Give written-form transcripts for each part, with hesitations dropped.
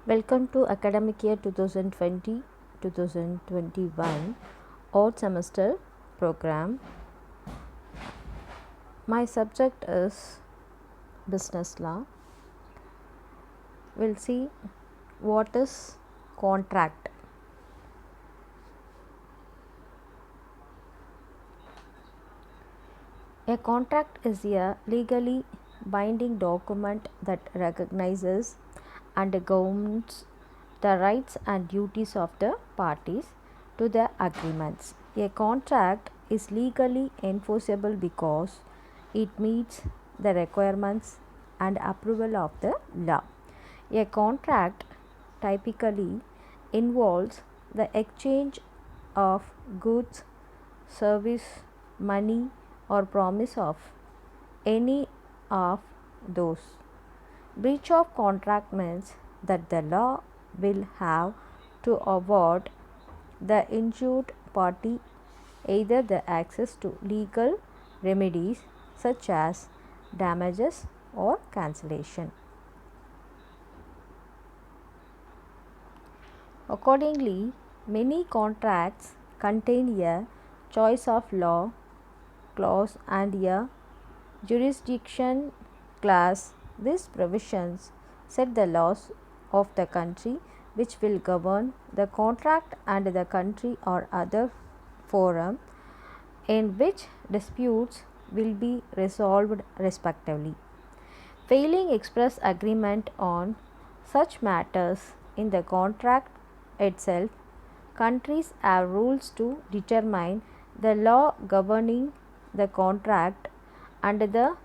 Welcome to academic year 2020-2021 odd semester program. My subject is business law. We'll see what is contract. A contract is a legally binding document that recognizes and governs the rights and duties of the parties to the agreements. A contract is legally enforceable because it meets the requirements and approval of the law. A contract typically involves the exchange of goods, service, money, or promise of any of those. Breach of contract means that the law will have to award the injured party either the access to legal remedies such as damages or cancellation. Accordingly, many contracts contain a choice of law clause and a jurisdiction clause. These provisions set the laws of the country which will govern the contract and the country or other forum in which disputes will be resolved respectively. Failing express agreement on such matters in the contract itself, countries have rules to determine the law governing the contract and the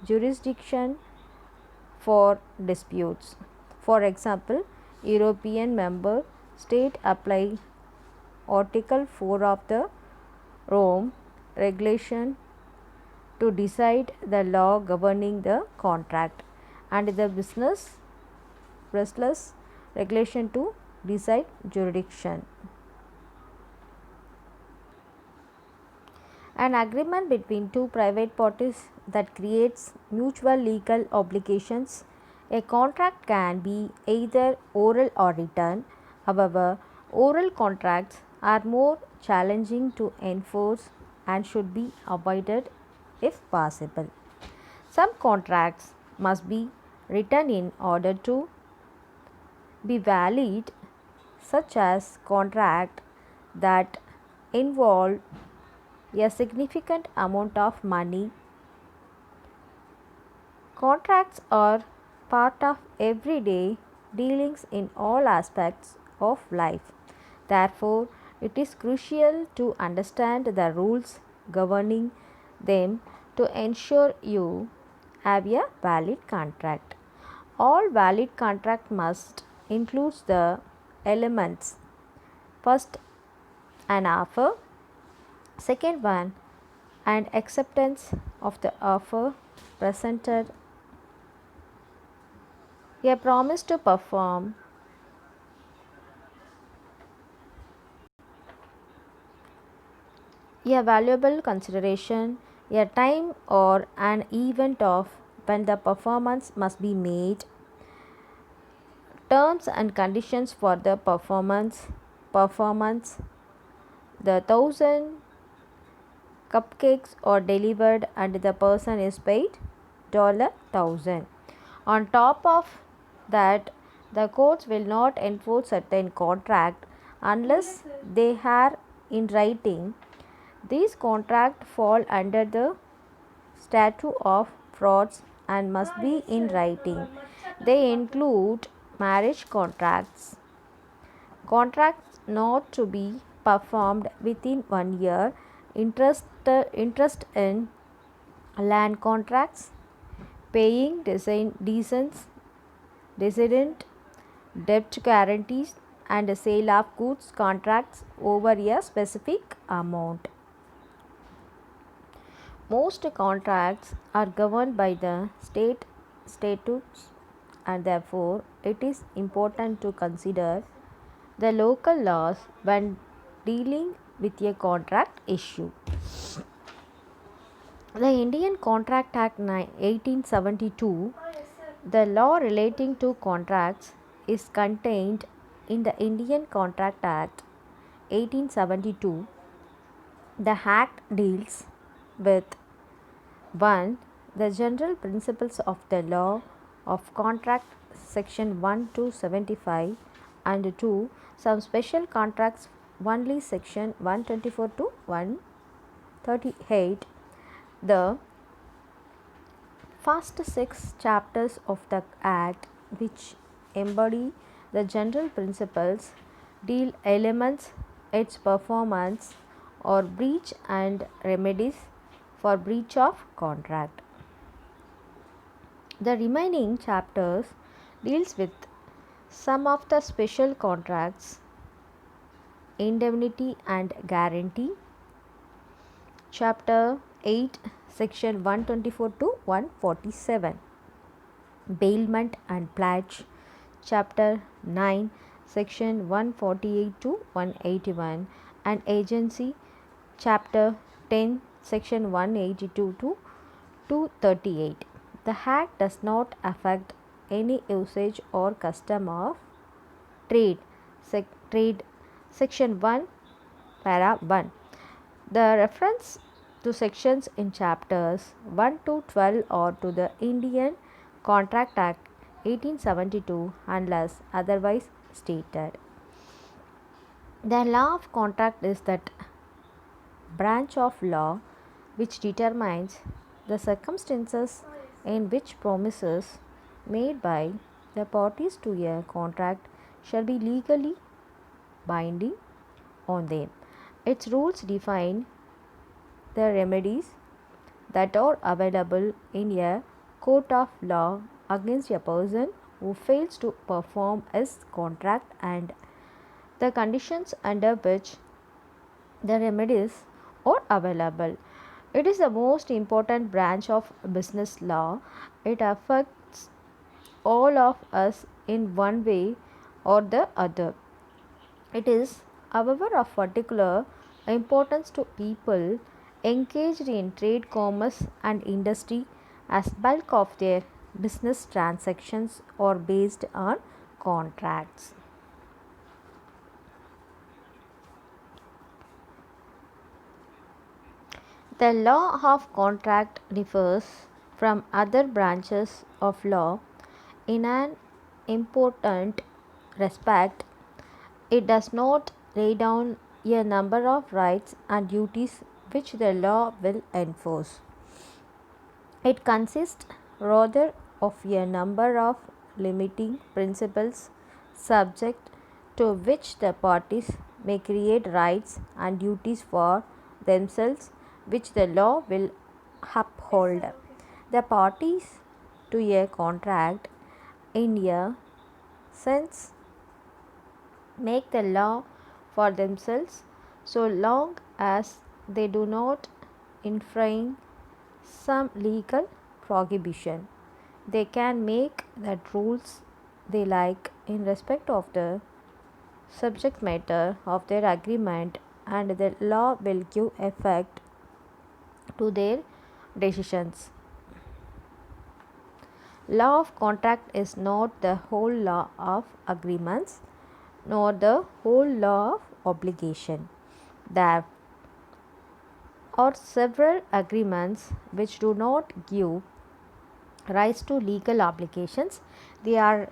jurisdiction for disputes. For example, European member state apply Article 4 of the Rome Regulation to decide the law governing the contract and the Brussels Regulation to decide jurisdiction. An agreement between two private parties that creates mutual legal obligations. A contract can be either oral or written. However, oral contracts are more challenging to enforce and should be avoided if possible. Some contracts must be written in order to be valid, such as contract that involve a significant amount of money. Contracts are part of everyday dealings in all aspects of life. Therefore, it is crucial to understand the rules governing them to ensure you have a valid contract. All valid contract must include the elements: first, an offer; second one, and acceptance of the offer presented; a promise to perform; a valuable consideration; a time or an event of when the performance must be made; terms and conditions for the performance; the 1,000 cupcakes are delivered and the person is paid $1,000. On top of that, the courts will not enforce certain contract unless they are in writing. These contracts fall under the statute of frauds and must be in writing. They include marriage contracts, contracts not to be performed within 1 year, interest in land contracts, paying decedent debt guarantees, and sale of goods contracts over a specific amount. Most contracts are governed by the state statutes, and therefore it is important to consider the local laws when dealing with a contract issue. The Indian Contract Act 1872, the law relating to contracts, is contained in the Indian Contract Act 1872. The Act deals with 1. The general principles of the law of contract section 1 to 75 and 2. Some special contracts only section 124 to 138. The first 6 chapters of the Act, which embody the general principles, deal elements its performance or breach and remedies for breach of contract. The remaining chapters deals with some of the special contracts, indemnity and guarantee. Chapter 8 section 124 to 147, bailment and pledge. Chapter 9 section 148 to 181, and agency. Chapter 10 section 182 to 238. The Act does not affect any usage or custom of trade. Trade section 1 para 1. The reference to sections in chapters 1 to 12 are to the Indian Contract Act 1872 unless otherwise stated. The law of contract is that branch of law which determines the circumstances in which promises made by the parties to a contract shall be legally binding on them. Its rules define the remedies that are available in a court of law against a person who fails to perform his contract and the conditions under which the remedies are available. It is the most important branch of business law. It affects all of us in one way or the other. It is, however, of particular importance to people engaged in trade, commerce, and industry, as bulk of their business transactions are based on contracts. The law of contract differs from other branches of law in an important respect. It does not lay down a number of rights and duties which the law will enforce. It consists rather of a number of limiting principles subject to which the parties may create rights and duties for themselves which the law will uphold. The parties to a contract, in a sense, make the law for themselves so long as they do not infringe some legal prohibition. They can make the rules they like in respect of the subject matter of their agreement, and the law will give effect to their decisions. Law of contract is not the whole law of agreements nor the whole law of obligation. There are several agreements which do not give rise to legal obligations. They are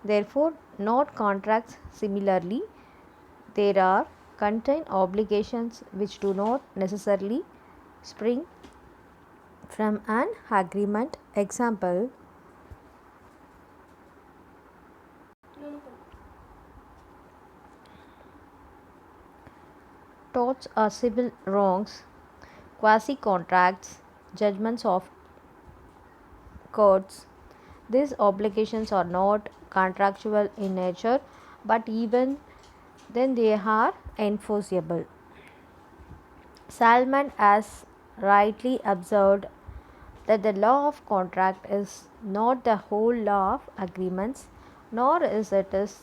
therefore not contracts. Similarly, there are contain obligations which do not necessarily spring from an agreement. Example: torts are civil wrongs, quasi contracts, judgments of courts. These obligations are not contractual in nature, but even then they are enforceable. Salmon has rightly observed that the law of contract is not the whole law of agreements, nor is it is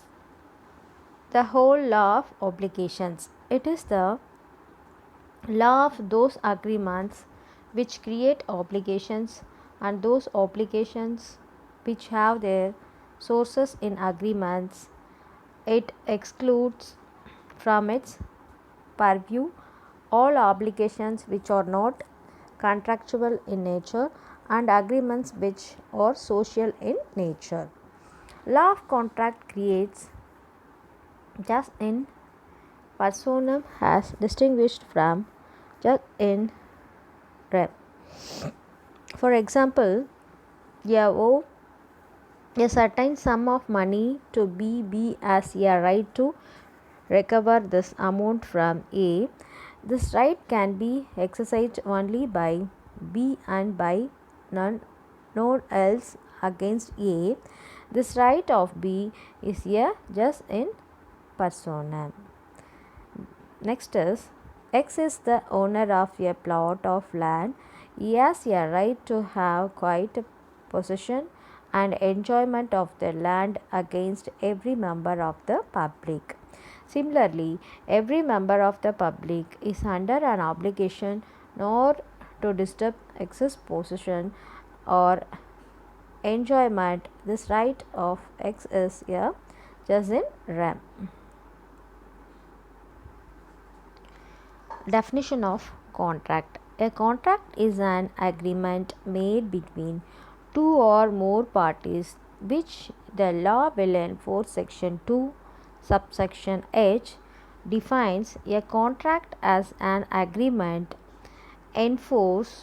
the whole law of obligations. It is the law of those agreements which create obligations and those obligations which have their sources in agreements. It excludes from its purview all obligations which are not contractual in nature and agreements which are social in nature. Law of contract creates just in personam as distinguished from just in rem. For example, a owe a certain sum of money to B as a right to recover this amount from A. This right can be exercised only by B and by none else against A. This right of B is a jus in personam. Next is X is the owner of a plot of land. He has a right to have quiet possession and enjoyment of the land against every member of the public. Similarly, every member of the public is under an obligation not to disturb X's possession or enjoyment. This right of X is a jus in rem. Definition of contract. A contract is an agreement made between two or more parties which the law will enforce. Section 2 subsection H defines a contract as an agreement enforceable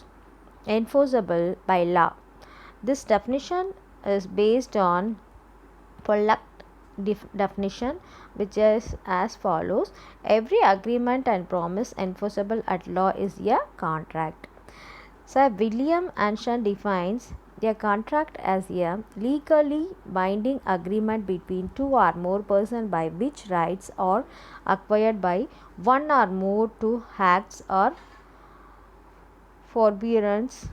by law. This definition is based on Pollack definition, which is as follows: every agreement and promise enforceable at law is a contract. Sir William Anshan defines a contract as a legally binding agreement between two or more persons by which rights are acquired by one or more to acts or forbearance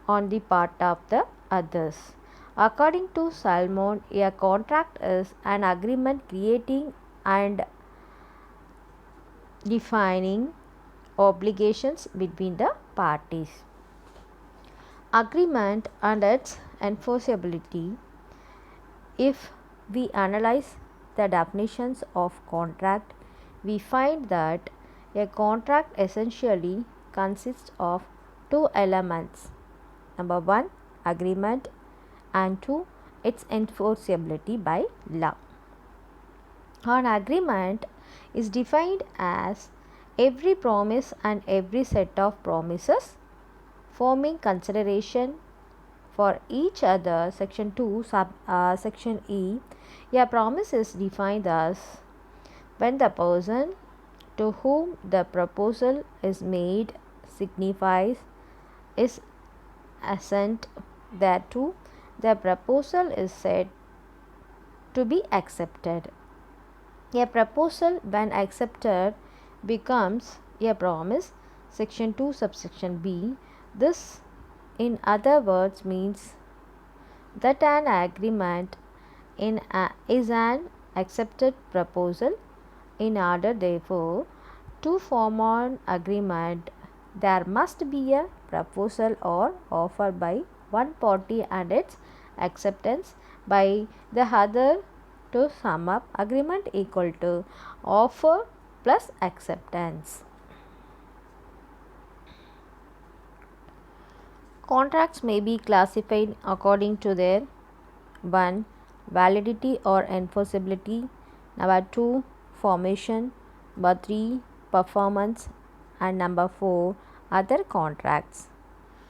on the part of the others. According to Salmon, a contract is an agreement creating and defining obligations between the parties. Agreement and its enforceability. If we analyze the definitions of contract, we find that a contract essentially consists of two elements. Number 1, agreement, and 2, its enforceability by law. An agreement is defined as every promise and every set of promises forming consideration for each other. Section 2 section E. A promise is defined as when the person to whom the proposal is made signifies his assent thereto, the proposal is said to be accepted. A proposal, when accepted, becomes a promise. Section 2 subsection B. This, in other words, means that an agreement is an accepted proposal. In order, therefore, to form an agreement, there must be a proposal or offer by one party and its acceptance by the other. To sum up, agreement equal to offer plus acceptance. Contracts may be classified according to their 1. validity or enforceability, number 2. formation, number 3. performance, and number 4. other contracts.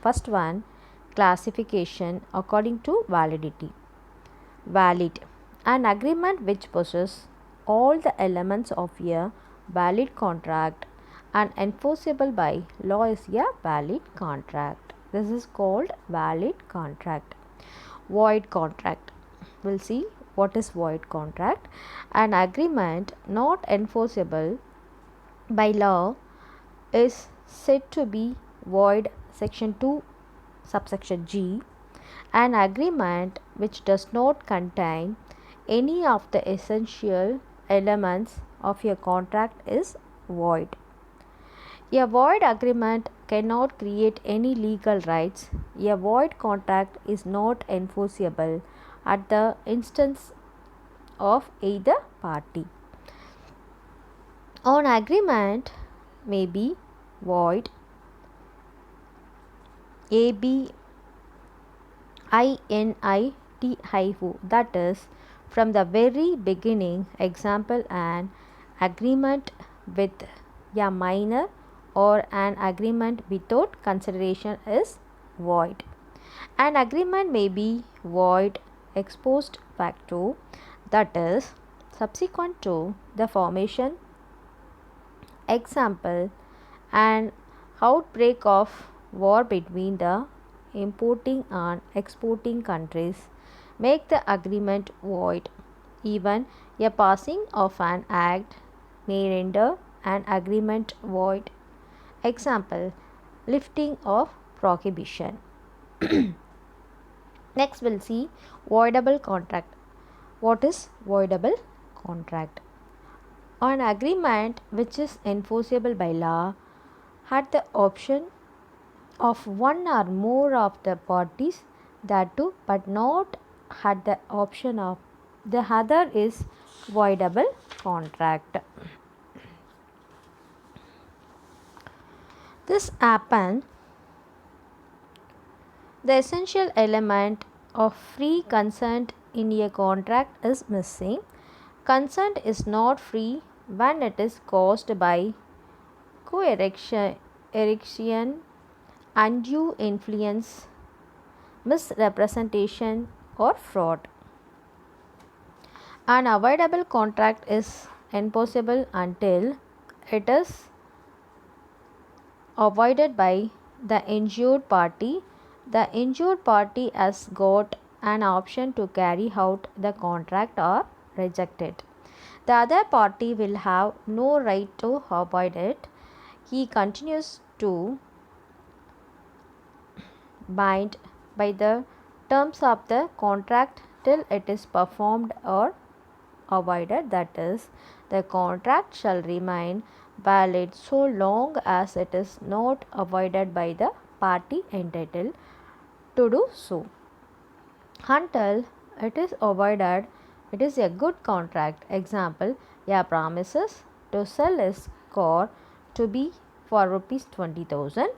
First one, classification according to validity. Valid. An agreement which possesses all the elements of a valid contract and enforceable by law is a valid contract. This is called valid contract. Void contract. We'll see what is void contract. An agreement not enforceable by law is said to be void. Section 2 subsection G. An agreement which does not contain any of the essential elements of a contract is void. A void agreement cannot create any legal rights. A void contract is not enforceable at the instance of either party. An agreement may be void ABINITIO, that is, from the very beginning. Example, an agreement with a minor or an agreement without consideration is void. An agreement may be void ex post facto, that is, subsequent to the formation. Example, an outbreak of war between the importing and exporting countries make the agreement void. Even a passing of an act may render an agreement void. Example, lifting of prohibition. Next we'll see voidable contract. What is voidable contract? An agreement which is enforceable by law had the option of one or more of the parties that too, but not had the option of the other is voidable contract. This happen the essential element of free consent in a contract is missing. Consent is not free when it is caused by coercion, undue influence, misrepresentation, or fraud. An avoidable contract is impossible until it is avoided by the injured party. The injured party has got an option to carry out the contract or reject it. The other party will have no right to avoid it. He continues to bind by the terms of the contract till it is performed or avoided, that is, the contract shall remain valid so long as it is not avoided by the party entitled to do so. Until it is avoided, it is a good contract. Example, a promises to sell his car to be for rupees 20,000.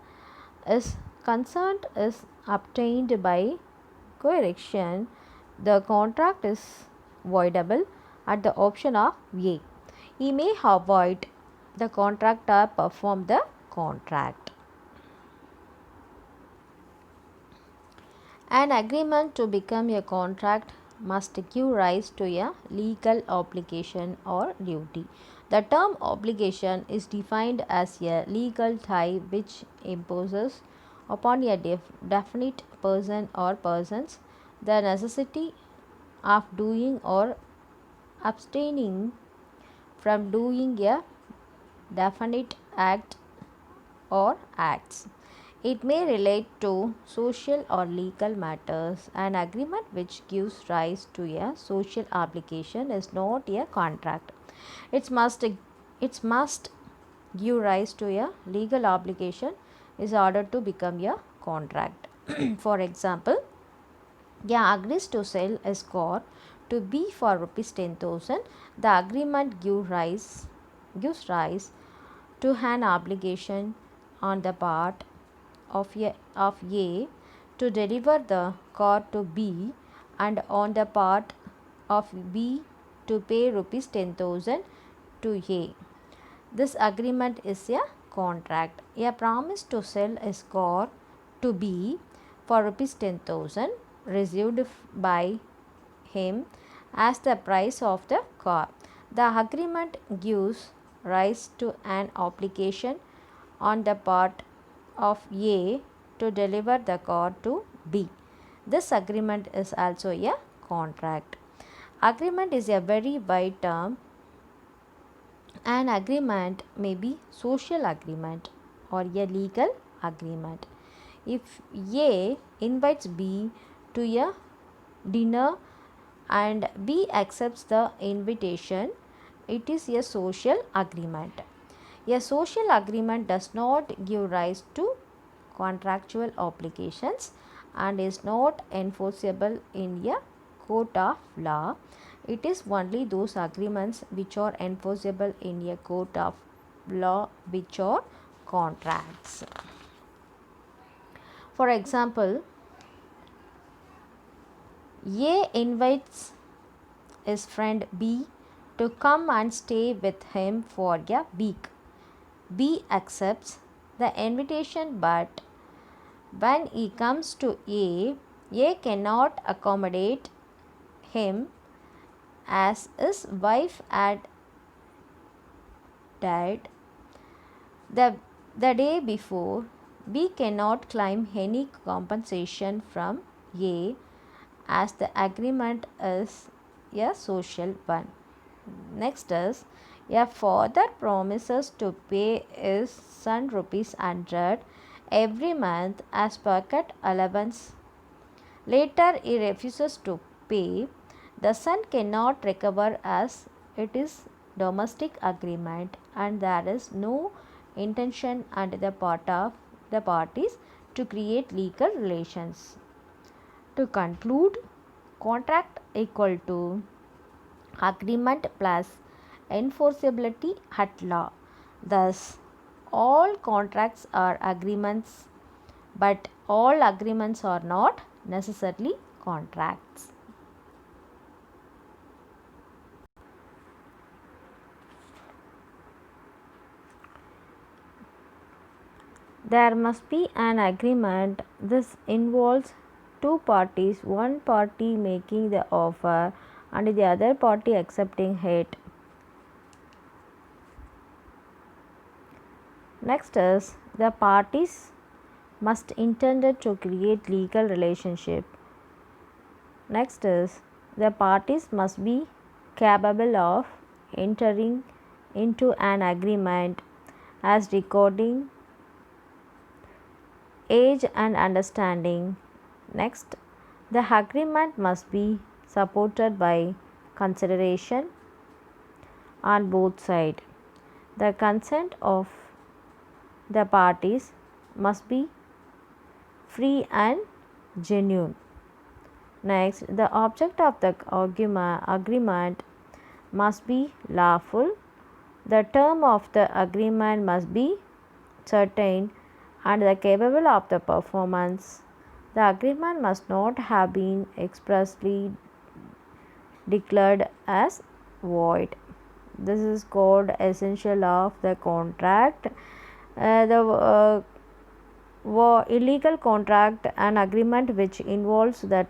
His consent is obtained by coercion. The contract is voidable at the option of A. He may avoid the contract or perform the contract. An agreement to become a contract must give rise to a legal obligation or duty. The term obligation is defined as a legal tie which imposes upon a definite person or persons the necessity of doing or abstaining from doing a definite act or acts. It may relate to social or legal matters. An agreement which gives rise to a social obligation is not a contract. It must give rise to a legal obligation in order to become a contract. For example, A agrees to sell a car to B for rupees 10,000. The agreement gives rise to an obligation on the part of A to deliver the car to B and on the part of B to pay rupees 10,000 to A. This agreement is a contract. A promise to sell a car to B for rupees 10,000 received by him as the price of the car. The agreement gives rise to an obligation on the part of A to deliver the car to B. This agreement is also a contract. Agreement is a very wide term. An agreement may be social agreement or a legal agreement. If A invites B to a dinner and B accepts the invitation, it is a social agreement. A social agreement does not give rise to contractual obligations and is not enforceable in a court of law. It is only those agreements which are enforceable in a court of law which are contracts. For example, A invites his friend B to come and stay with him for a week. B accepts the invitation, but when he comes to A cannot accommodate him as his wife had died the day before. B cannot claim any compensation from A as the agreement is a social one. Next is, a father promises to pay his son ₹100 every month as pocket allowance. Later he refuses to pay. The son cannot recover as it is domestic agreement and there is no intention on the part of the parties to create legal relations. To conclude, contract equal to agreement plus enforceability at law. Thus, all contracts are agreements, but all agreements are not necessarily contracts. There must be an agreement. This involves two parties, one party making the offer and the other party accepting it. Next is, the parties must intended to create legal relationship. Next is, the parties must be capable of entering into an agreement as recording age and understanding. Next, the agreement must be supported by consideration on both sides. The consent of the parties must be free and genuine. Next, the object of the agreement must be lawful. The term of the agreement must be certain and capable of the performance. The agreement must not have been expressly declared as void. This is called essential of the contract. The illegal contract, an agreement which involves the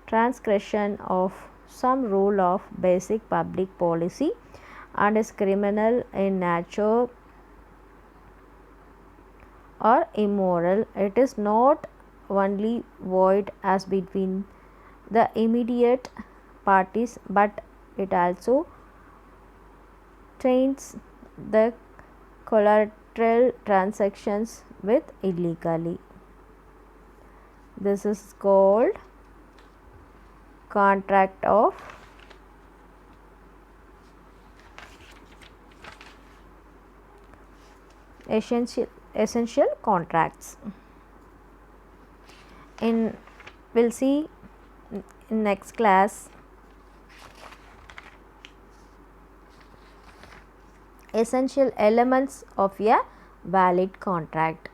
transgression of some rule of basic public policy and is criminal in nature or immoral. It is not only void as between the immediate parties, but it also taints the collateral transactions with illegally. This is called contract of essential contracts. We'll see in next class essential elements of a valid contract.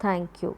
Thank you.